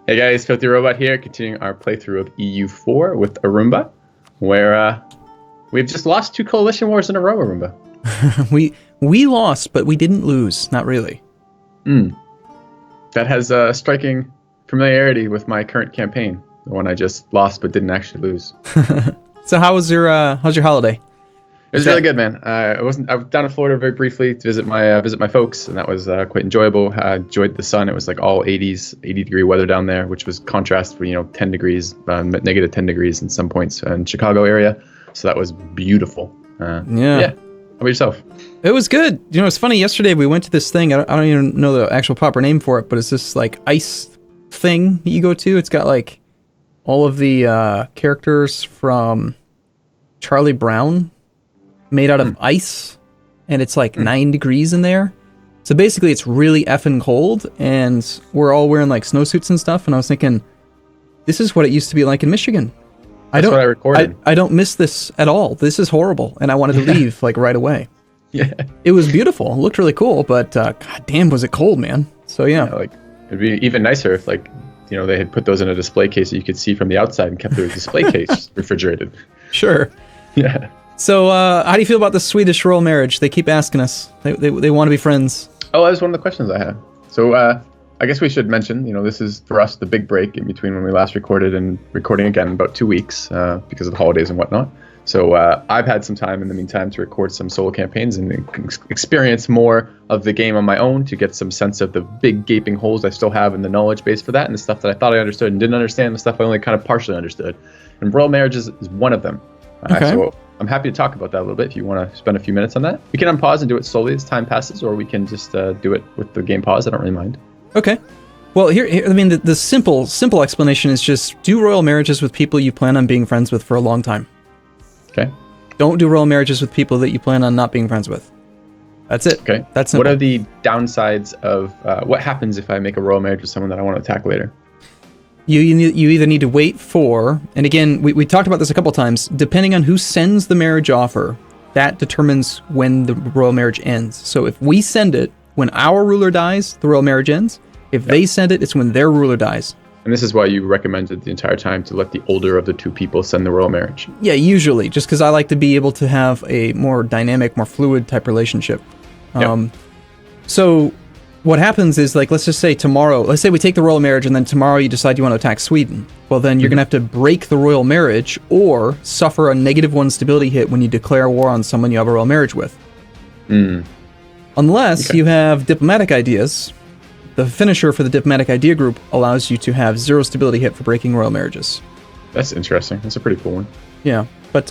Hey guys, FilthyRobot here, continuing our playthrough of EU4 with Arumba, where we've just lost 2 coalition wars in a row, Arumba. we lost, but we didn't lose. Not really. That has striking familiarity with my current campaign, the one I just lost but didn't actually lose. So how's your holiday? It was really good, man. I was down in Florida very briefly to visit my folks, and that was quite enjoyable. I enjoyed the sun. It was like all 80 degree weather down there, which was contrast for 10 degrees, negative 10 degrees in some points in Chicago area. So that was beautiful. Yeah. How about yourself? It was good. It's funny. Yesterday we went to this thing. I don't even know the actual proper name for it, but it's this like ice thing that you go to. It's got like all of the characters from Charlie Brown made out of ice, and it's like 9 degrees in there. So basically it's really effing cold, and we're all wearing like snowsuits and stuff, and I was thinking, this is what it used to be like in Michigan. That's what I recorded. I don't miss this at all. This is horrible, and I wanted to leave like right away. Yeah. It was beautiful. It looked really cool, but god damn was it cold, man. So yeah. Like it'd be even nicer if they had put those in a display case that you could see from the outside and kept their display case refrigerated. Sure. Yeah. So, how do you feel about the Swedish royal marriage? They keep asking us. They want to be friends. Oh, that was one of the questions I had. So, I guess we should mention, this is for us the big break in between when we last recorded and recording again in about 2 weeks because of the holidays and whatnot. So, I've had some time in the meantime to record some solo campaigns and experience more of the game on my own to get some sense of the big gaping holes I still have in the knowledge base for that, and the stuff that I thought I understood and didn't understand, the stuff I only kind of partially understood. And royal marriages is one of them. Okay. So I'm happy to talk about that a little bit if you want to spend a few minutes on that. We can unpause and do it slowly as time passes, or we can just do it with the game pause. I don't really mind. Okay. Well, here I mean, the simple explanation is just do royal marriages with people you plan on being friends with for a long time. Okay. Don't do royal marriages with people that you plan on not being friends with. That's it. Okay. That's simple. What are the downsides of what happens if I make a royal marriage with someone that I want to attack later? You either need to wait for, and again, we talked about this a couple times, depending on who sends the marriage offer, that determines when the royal marriage ends. So if we send it, when our ruler dies, the royal marriage ends. If they send it, it's when their ruler dies. And this is why you recommended the entire time to let the older of the two people send the royal marriage. Yeah, usually, just because I like to be able to have a more dynamic, more fluid type relationship. So what happens is, like, let's just say tomorrow, let's say we take the royal marriage and then tomorrow you decide you want to attack Sweden. Well, then you're going to have to break the royal marriage or suffer a -1 stability hit when you declare war on someone you have a royal marriage with. Unless you have diplomatic ideas. The finisher for the diplomatic idea group allows you to have 0 stability hit for breaking royal marriages. That's interesting. That's a pretty cool one. Yeah, but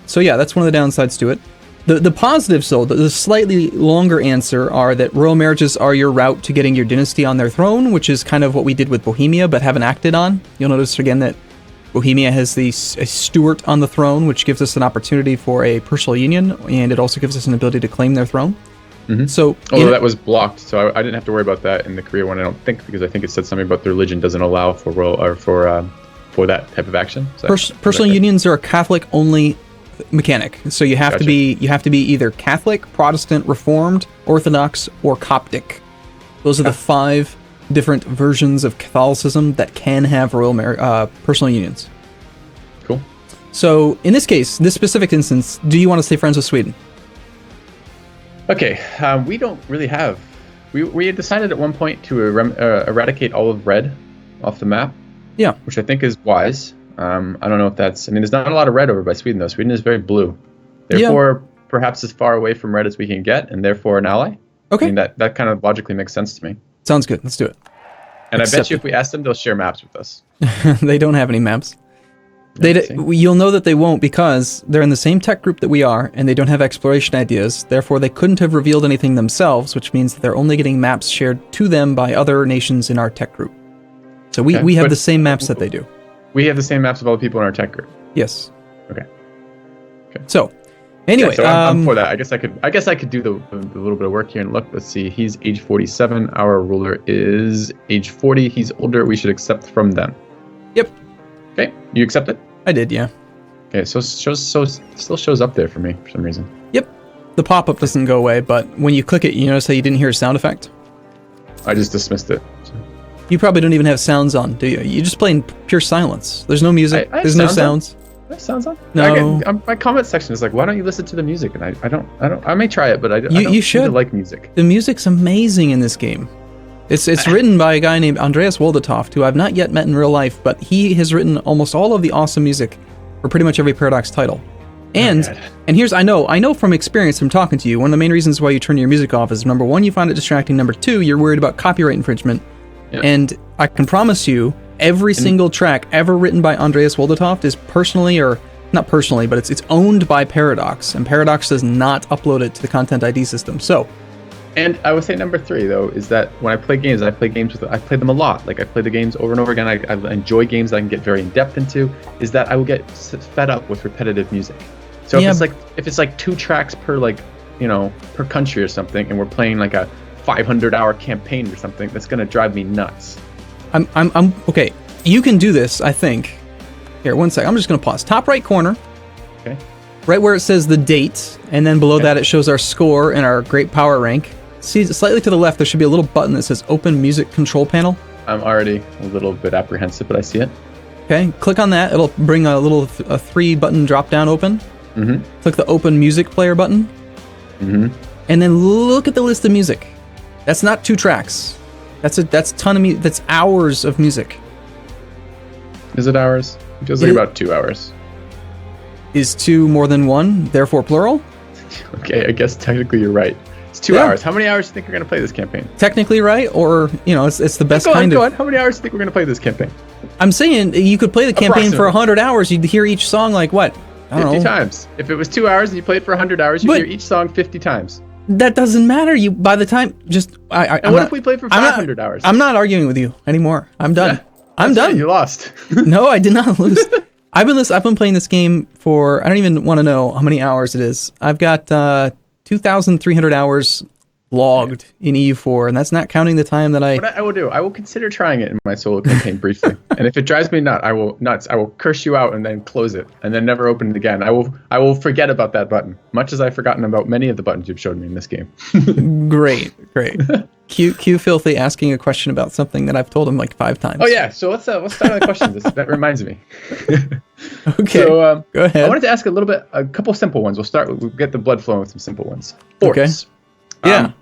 so yeah, that's one of the downsides to it. The positives, though, the slightly longer answer are that royal marriages are your route to getting your dynasty on their throne, which is kind of what we did with Bohemia, but haven't acted on. You'll notice again that Bohemia has a steward on the throne, which gives us an opportunity for a personal union, and it also gives us an ability to claim their throne. So, although that was blocked, so I didn't have to worry about that in the Korea one, I don't think, because I think it said something about the religion doesn't allow for for that type of action. Personal unions are a Catholic-only mechanic, so you have to be either Catholic, Protestant, Reformed, Orthodox, or Coptic. Those are the 5 different versions of Catholicism that can have personal unions. Cool. So in this case, this specific instance, do you want to stay friends with Sweden? Okay, we don't really have. We had decided at one point to eradicate all of red off the map. Yeah. Which I think is wise. I don't know if that's... I mean, there's not a lot of red over by Sweden, though. Sweden is very blue. Therefore, perhaps as far away from red as we can get, and therefore an ally. Okay. I mean, that kind of logically makes sense to me. Sounds good. Let's do it. And I bet you if we ask them, they'll share maps with us. They don't have any maps. You'll know that they won't because they're in the same tech group that we are, and they don't have exploration ideas. Therefore, they couldn't have revealed anything themselves, which means that they're only getting maps shared to them by other nations in our tech group. So we have the same maps that they do. We have the same maps of all the people in our tech group. Yes. Okay. So, anyway, so I'm for that. I guess I could do the little bit of work here and look. Let's see. He's age 47. Our ruler is age 40. He's older. We should accept from them. Yep. Okay. You accept it? I did. Yeah. Okay. So still shows up there for me for some reason. Yep. The pop-up doesn't go away, but when you click it, you notice how you didn't hear a sound effect. I just dismissed it. So. You probably don't even have sounds on, do you? You're just playing pure silence. There's no music. I have There's no sounds. That sounds on. No. My comment section is like, why don't you listen to the music? And I don't. I may try it, but I don't You should. seem to like music. The music's amazing in this game. It's written by a guy named Andreas Woldetoft, who I've not yet met in real life, but he has written almost all of the awesome music for pretty much every Paradox title. And here's, I know from experience from talking to you, one of the main reasons why you turn your music off is, number one, you find it distracting. Number two, you're worried about copyright infringement. Yeah. And I can promise you, every single track ever written by Andreas Woldetoft is personally, or not personally, but it's owned by Paradox, and Paradox does not upload it to the Content ID system. So, and I would say number three though is that when I play games, I play them a lot. Like I play the games over and over again. I enjoy games that I can get very in depth into. Is that I will get fed up with repetitive music. So if it's like 2 tracks per per country or something, and we're playing like a 500-hour campaign or something, that's gonna drive me nuts. I'm okay. You can do this, I think. Here, one sec. I'm just gonna pause. Top right corner. Okay. Right where it says the date, and then below that it shows our score and our great power rank. See, slightly to the left, there should be a little button that says Open Music Control Panel. I'm already a little bit apprehensive, but I see it. Okay, click on that. It'll bring a little 3-button drop-down open. Mm-hmm. Click the Open Music Player button. Mm-hmm. And then look at the list of music. That's not 2 tracks. That's ton of music. That's hours of music. Is it hours? It feels like about 2 hours. Is 2 more than 1, therefore plural? Okay, I guess technically you're right. It's 2 hours. How many hours do you think we're going to play this campaign? Technically right, or, it's the best kind of... Go on. How many hours do you think we're going to play this campaign? I'm saying you could play the campaign for 100 hours. You'd hear each song like what? I don't 50 know. times. If it was 2 hours and you played for 100 hours, you'd hear each song 50 times. That doesn't matter. You by the time just if we played for 500 hours? I'm not arguing with you anymore. I'm done. I'm done. Right, you lost. No, I did not lose. I've been playing this game for, I don't even want to know how many hours it is. I've got 2,300 hours logged in EU4, and that's not counting the time that What I will do, I will consider trying it in my solo campaign briefly, and if it drives me nuts, I will curse you out and then close it, and then never open it again. I will forget about that button, much as I've forgotten about many of the buttons you've showed me in this game. Great. Q Filthy asking a question about something that I've told him like 5 times. Oh yeah, so let's start on the questions. That reminds me. Okay. So go ahead. I wanted to ask a couple simple ones. We'll get the blood flowing with some simple ones. Forts. Okay.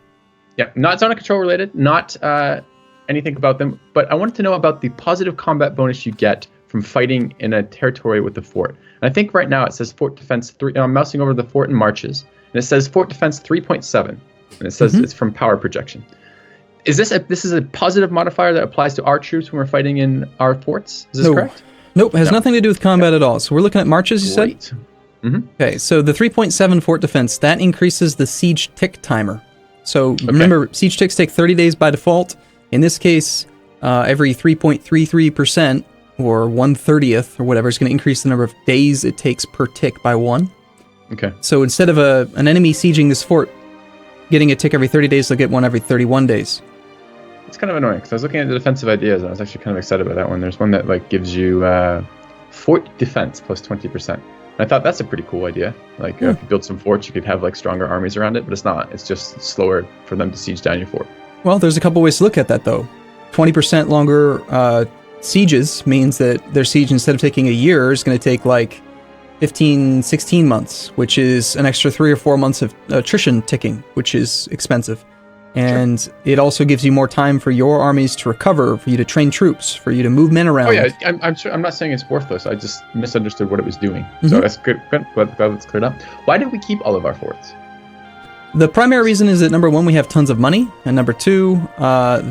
Yeah. Not zone of control related, not anything about them, but I wanted to know about the positive combat bonus you get from fighting in a territory with the fort. And I think right now it says fort defense 3. I'm mousing over the fort in marches, and it says fort defense 3.7, and it says it's from power projection. Is this a positive modifier that applies to our troops when we're fighting in our forts? Is this correct? Nope, it has nothing to do with combat at all. So we're looking at marches, you said? Mm-hmm. Okay, so the 3.7 fort defense, that increases the siege tick timer. So remember, siege ticks take 30 days by default. In this case, every 3.33% or 1/30th or whatever is going to increase the number of days it takes per tick by 1. Okay. So instead of an enemy sieging this fort, getting a tick every 30 days, they'll get one every 31 days. It's kind of annoying because I was looking at the defensive ideas and I was actually kind of excited about that one. There's one that gives you fort defense plus 20%. I thought that's a pretty cool idea. If you build some forts, you could have stronger armies around it, but it's not. It's just slower for them to siege down your fort. Well, there's a couple ways to look at that, though. 20% longer sieges means that their siege, instead of taking a year, is going to take 15, 16 months, which is an extra 3 or 4 months of attrition ticking, which is expensive. And it also gives you more time for your armies to recover, for you to train troops, for you to move men around. Oh yeah, I'm sure. I'm not saying it's worthless. I just misunderstood what it was doing. So that's good. Glad that's cleared up. Why did we keep all of our forts? The primary reason is that number 1, we have tons of money, and number 2,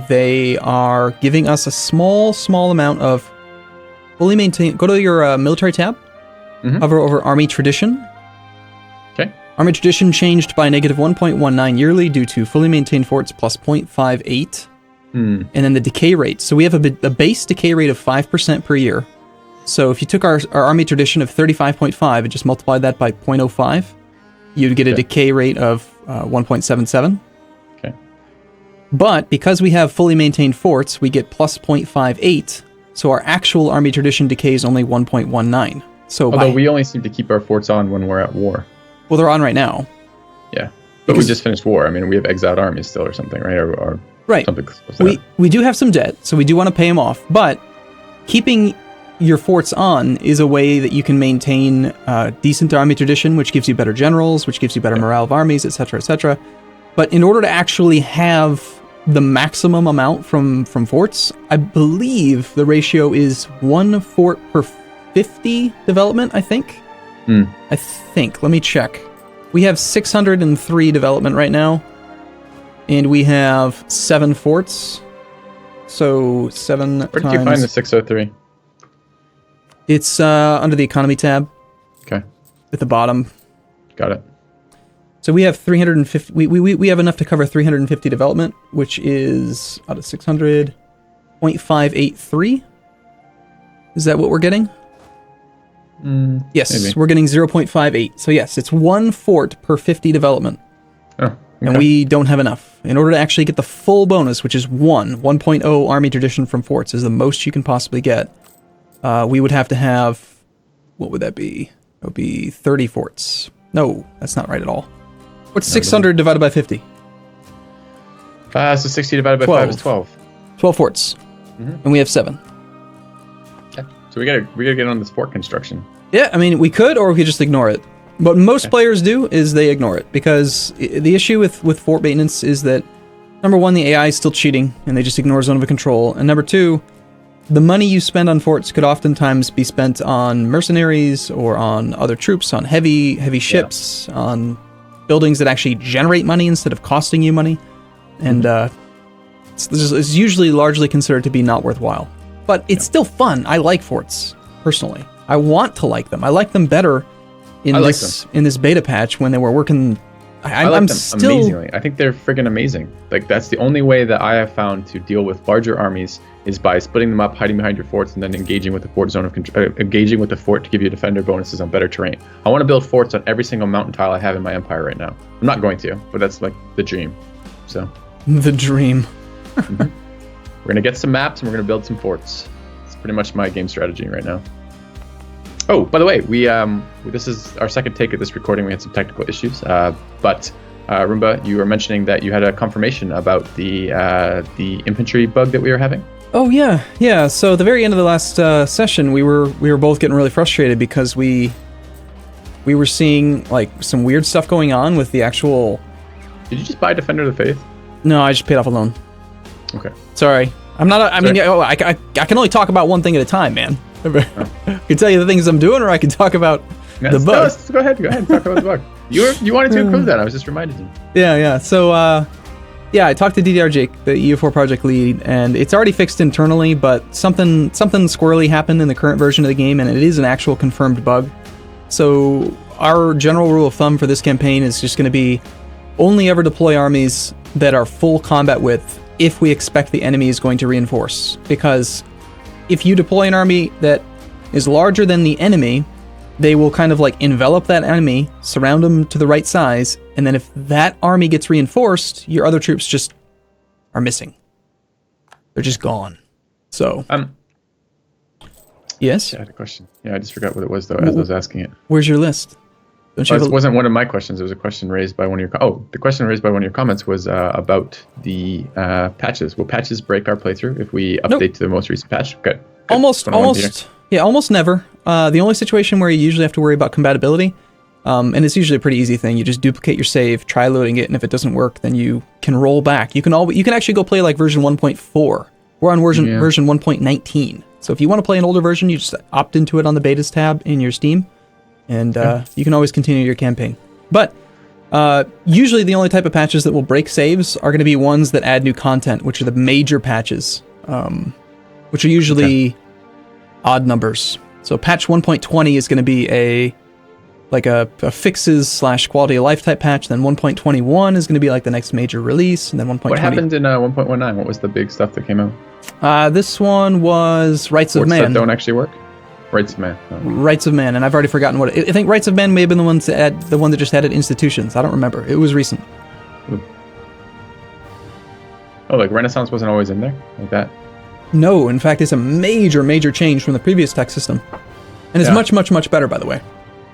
they are giving us a small amount of fully maintained. Go to your military tab. Hover over Army Tradition. Okay. Army Tradition changed by negative 1.19 yearly due to fully maintained forts plus 0.58. And then the decay rate. So we have a base decay rate of 5% per year. So if you took our Army Tradition of 35.5 and just multiplied that by 0.05, you'd get a decay rate of 1.77. Okay. But because we have fully maintained forts, we get plus 0.58. So our actual Army Tradition decay is only 1.19. So although we only seem to keep our forts on when we're at war. Well, they're on right now. Yeah. But we just finished war. I mean, we have exiled armies still or something, right? Or Right. Something close to that. We do have some debt, so we do want to pay them off. But keeping your forts on is a way that you can maintain decent army tradition, which gives you better generals, which gives you better morale of armies, etc., etc. But in order to actually have the maximum amount from forts, I believe the ratio is 1 fort per 50 development, I think. I think. Let me check. We have 603 development right now, and we have 7 forts. So 7 Where did you find the 603? It's under the economy tab. Okay. At the bottom. Got it. So we have 350. We have enough to cover 350 development, which is out of 600, 0.583. Is that what we're getting? Yes, maybe. We're getting 0.58. So yes, it's 1 fort per 50 development. Oh, okay. And we don't have enough. In order to actually get the full bonus, which is 1.0 army tradition from forts, is the most you can possibly get. We would have to have, what would that be? It would be 30 forts. No, that's not right at all. What's 600 divided by 50? So 60 divided by 5 is 12. 12 forts. And we have 7. Okay. So we gotta get on this fort construction. Yeah, I mean, we could, or we could just ignore it. What most players do is they ignore it, because the issue with fort maintenance is that, number one, the AI is still cheating, and they just ignore zone of control, and number two, the money you spend on forts could oftentimes be spent on mercenaries or on other troops, on heavy ships, on buildings that actually generate money instead of costing you money. And it's usually largely considered to be not worthwhile. But it's still fun. I like forts, personally. I want to like them. I like them better in this beta patch when they were working. I like them amazingly. I think they're friggin' amazing. Like, that's the only way that I have found to deal with larger armies is by splitting them up, hiding behind your forts, and then engaging with the fort zone of control, engaging with the fort to give you defender bonuses on better terrain. I want to build forts on every single mountain tile I have in my empire right now. I'm not going to, but that's like the dream. So the dream. We're gonna get some maps and we're gonna build some forts. It's pretty much my game strategy right now. Oh, by the way, we this is our second take of this recording. We had some technical issues, but Arumba, you were mentioning that you had a confirmation about the infantry bug that we were having. Oh yeah. So at the very end of the last session, we were both getting really frustrated because we were seeing like some weird stuff going on with the actual. Did you just buy Defender of the Faith? No, I just paid off a loan. Okay. Sorry, I'm not. I mean, I can only talk about one thing at a time, man. I can tell you the things I'm doing, or I can talk about the bug. Go ahead. Talk about the bug. You wanted to include that. I was just reminded you. Yeah. So, I talked to DDR Jake, the EU4 project lead, and it's already fixed internally, but something squirrely happened in the current version of the game, and it is an actual confirmed bug. So our general rule of thumb for this campaign is just going to be only ever deploy armies that are full combat width if we expect the enemy is going to reinforce. Because if you deploy an army that is larger than the enemy, they will kind of like envelop that enemy, surround them to the right size, and then if that army gets reinforced, your other troops just are missing. They're just gone. So, yes? I had a question. Yeah, I just forgot what it was though as I was asking it. Where's your list? This wasn't one of my questions. It was a question raised by one of your. The question raised by one of your comments was about the patches. Will patches break our playthrough if we update to the most recent patch? Good. Almost never. The only situation where you usually have to worry about compatibility, and it's usually a pretty easy thing. You just duplicate your save, try loading it, and if it doesn't work, then you can roll back. You can actually go play like version 1.4. We're on version 1.19. So if you want to play an older version, you just opt into it on the betas tab in your Steam. And you can always continue your campaign. But usually the only type of patches that will break saves are going to be ones that add new content, which are the major patches, which are usually odd numbers. So patch 1.20 is going to be a fixes / quality of life type patch. Then 1.21 is going to be like the next major release. And then 1.20. What happened in 1.19? What was the big stuff that came out? This one was Rights of Man. That don't actually work? Rights of Man. Oh. Rights of Man, and I've already forgotten what I think Rights of Man may have been the one that just added institutions. I don't remember. It was recent. Oh, like Renaissance wasn't always in there? Like that? No, in fact, it's a major change from the previous tech system. And it's much better, by the way.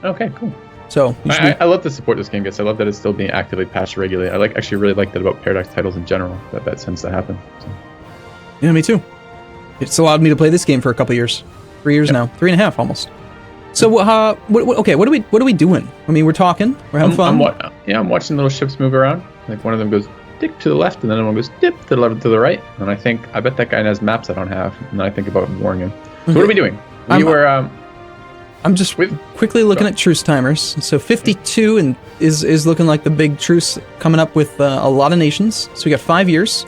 Okay, cool. So you should I love the support this game gets. I love that it's still being actively patched regularly. I actually really like that about Paradox titles in general, that tends to happen. So. Yeah, me too. It's allowed me to play this game for a couple years. 3 years now. 3.5 almost. So okay, what are we doing? I mean, we're talking, we're having fun. I'm watching little ships move around. Like one of them goes dip to the left, and then one goes dip to the left to the right. And I bet that guy has maps I don't have, and I think about warring him. So what are we doing? I'm just quickly looking at truce timers. So 52 is looking like the big truce coming up with a lot of nations. So we got 5 years.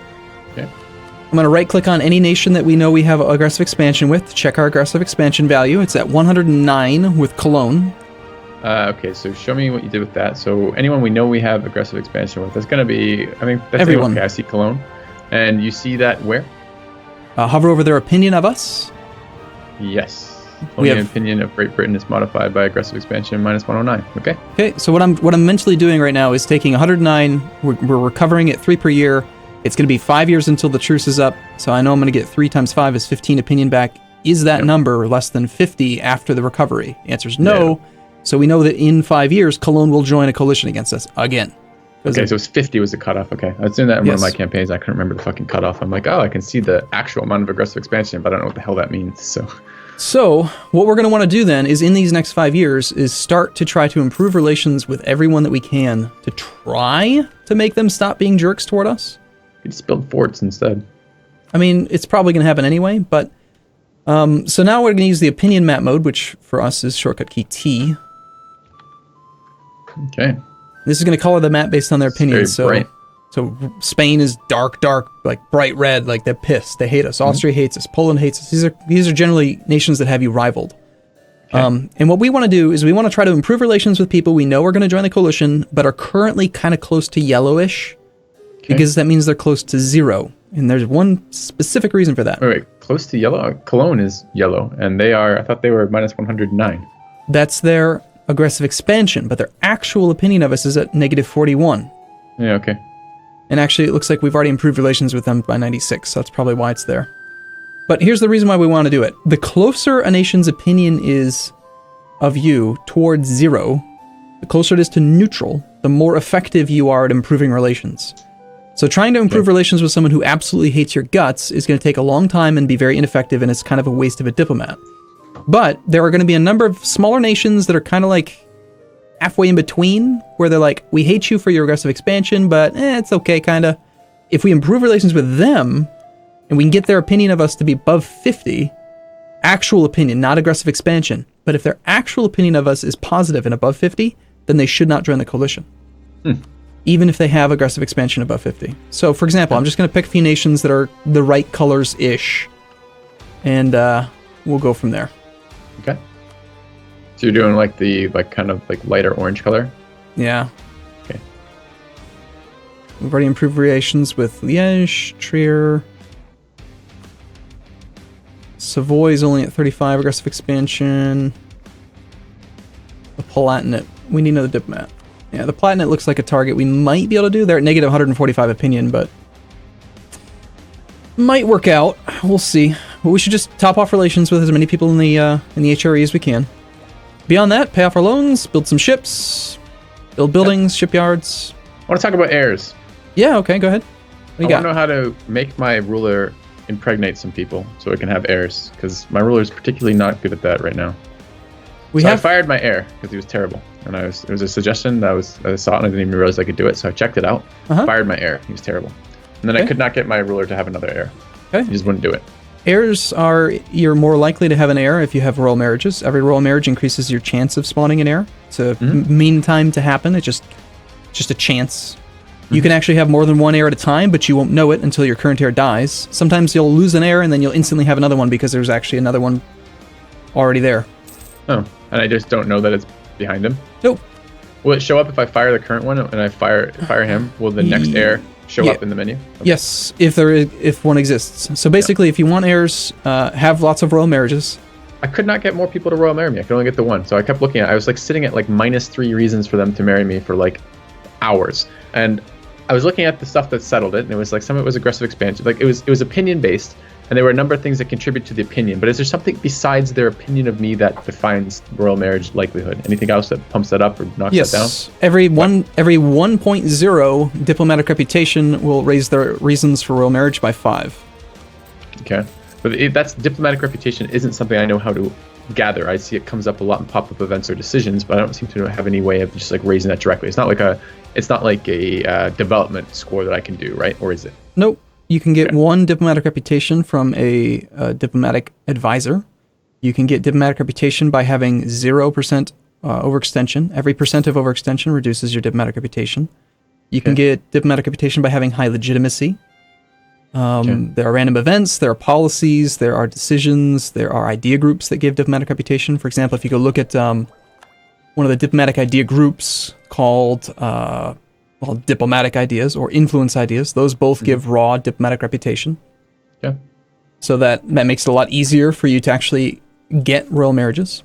Okay. I'm going to right-click on any nation that we know we have aggressive expansion with to check our aggressive expansion value. It's at 109 with Cologne. Okay, so show me what you did with that. So anyone we know we have aggressive expansion with, that's going to be, that's everyone. Okay, I see Cologne. And you see that where? Hover over their opinion of us. Yes. Only opinion of Great Britain is modified by aggressive expansion minus 109. Okay. Okay, so what I'm mentally doing right now is taking 109, we're recovering it 3 per year. It's going to be 5 years until the truce is up, so I know I'm going to get 3 times 5 is 15 opinion back. Is that number less than 50 after the recovery? The answer is no. Yeah. So we know that in 5 years, Cologne will join a coalition against us again. Okay, so it's 50 was the cutoff. Okay, I was doing that in one of my campaigns. I couldn't remember the fucking cutoff. I'm like, I can see the actual amount of aggressive expansion, but I don't know what the hell that means. So what we're going to want to do then is in these next 5 years is start to try to improve relations with everyone that we can to try to make them stop being jerks toward us. You just build forts instead. I mean, it's probably going to happen anyway, but so now we're going to use the opinion map mode, which for us is shortcut key T. Okay. This is going to color the map based on their opinions. Bright. So Spain is dark, like bright red, like they're pissed. They hate us. Austria hates us. Poland hates us. These are generally nations that have you rivaled. Okay. And what we want to do is we want to try to improve relations with people we know are going to join the coalition, but are currently kind of close to yellowish, because that means they're close to 0. And there's one specific reason for that. Wait, close to yellow? Cologne is yellow, and I thought they were minus 109. That's their aggressive expansion, but their actual opinion of us is at negative 41. Yeah, okay. And actually, it looks like we've already improved relations with them by 96, so that's probably why it's there. But here's the reason why we want to do it. The closer a nation's opinion is of you towards 0, the closer it is to neutral, the more effective you are at improving relations. So trying to improve relations with someone who absolutely hates your guts is going to take a long time and be very ineffective, and it's kind of a waste of a diplomat. But there are going to be a number of smaller nations that are kind of like halfway in between, where they're like, we hate you for your aggressive expansion, but it's okay, kind of. If we improve relations with them, and we can get their opinion of us to be above 50, actual opinion, not aggressive expansion, but if their actual opinion of us is positive and above 50, then they should not join the coalition. Even if they have aggressive expansion above 50. So, for example, I'm just going to pick a few nations that are the right colors-ish, and we'll go from there. Okay. So you're doing like the kind of lighter orange color? Yeah. Okay. We've already improved relations with Liège, Trier. Savoy is only at 35 aggressive expansion. The Palatinate. We need another diplomat. Yeah, the Palatinate looks like a target we might be able to do. They're at negative 145 opinion, but might work out. We'll see. But we should just top off relations with as many people in the HRE as we can. Beyond that, pay off our loans, build some ships, build buildings, shipyards. I want to talk about heirs. Yeah, okay, go ahead. I want to know how to make my ruler impregnate some people so I can have heirs, because my ruler is particularly not good at that right now. I fired my heir because he was terrible, and it was a suggestion that I saw it and I didn't even realize I could do it, so I checked it out. Fired my heir. He was terrible, and then I could not get my ruler to have another heir. Okay, he just wouldn't do it. Heirs you're more likely to have an heir if you have royal marriages. Every royal marriage increases your chance of spawning an heir. It's a mean time to happen. It's just a chance. You can actually have more than one heir at a time, but you won't know it until your current heir dies. Sometimes you'll lose an heir and then you'll instantly have another one because there's actually another one already there. Oh, and I just don't know that it's behind him? Nope. Will it show up if I fire the current one and I fire him? Will the next heir show up in the menu? Okay. Yes, if one exists. So basically, if you want heirs, have lots of royal marriages. I could not get more people to royal marry me. I could only get the one. So I kept looking at it. I was sitting at -3 reasons for them to marry me for hours. And I was looking at the stuff that settled it, and it was some of it was aggressive expansion. It was opinion based, and there were a number of things that contribute to the opinion. But is there something besides their opinion of me that defines royal marriage likelihood? Anything else that pumps that up or knocks that down? Yes. Every 1.0 diplomatic reputation will raise their reasons for royal marriage by 5. Okay. But that's diplomatic reputation isn't something I know how to gather. I see it comes up a lot in pop-up events or decisions, but I don't seem to have any way of just like raising that directly. It's not like a development score that I can do, right? Or is it? Nope. You can get 1 diplomatic reputation from a diplomatic advisor. You can get diplomatic reputation by having 0% overextension. Every percent of overextension reduces your diplomatic reputation. You can get diplomatic reputation by having high legitimacy. There are random events, there are policies, there are decisions, there are idea groups that give diplomatic reputation. For example, if you go look at one of the diplomatic idea groups called diplomatic ideas or influence ideas, those both give raw diplomatic reputation. Yeah. So that makes it a lot easier for you to actually get royal marriages.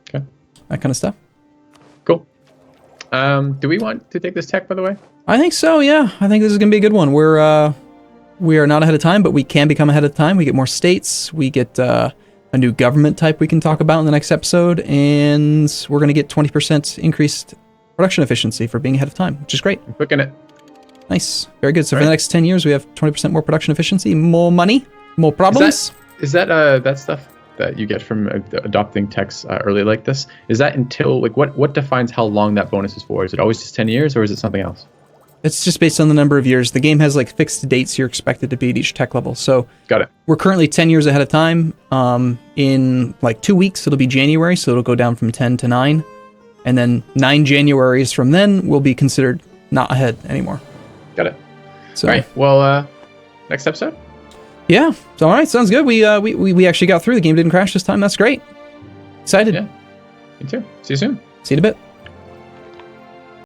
Okay. That kind of stuff. Cool. Do we want to take this tech, by the way? I think so, yeah. I think this is going to be a good one. We are not ahead of time, but we can become ahead of time. We get more states. We get a new government type we can talk about in the next episode. And we're going to get 20% increased production efficiency for being ahead of time, which is great. I'm clicking it. Nice. Very good. So for the next 10 years, we have 20% more production efficiency, more money, more problems. Is that that stuff that you get from adopting techs early like this? Is that until, like, what defines how long that bonus is for? Is it always just 10 years or is it something else? It's just based on the number of years. The game has like fixed dates you're expected to be at each tech level. So got it. We're currently 10 years ahead of time. In like 2 weeks, it'll be January, so it'll go down from 10 to 9. And then 9 Januaries from then will be considered not ahead anymore. Got it. So, all right. Well, next episode? Yeah. All right. Sounds good. We actually got through. The game didn't crash this time. That's great. Excited. Yeah. Me too. See you soon. See you in a bit.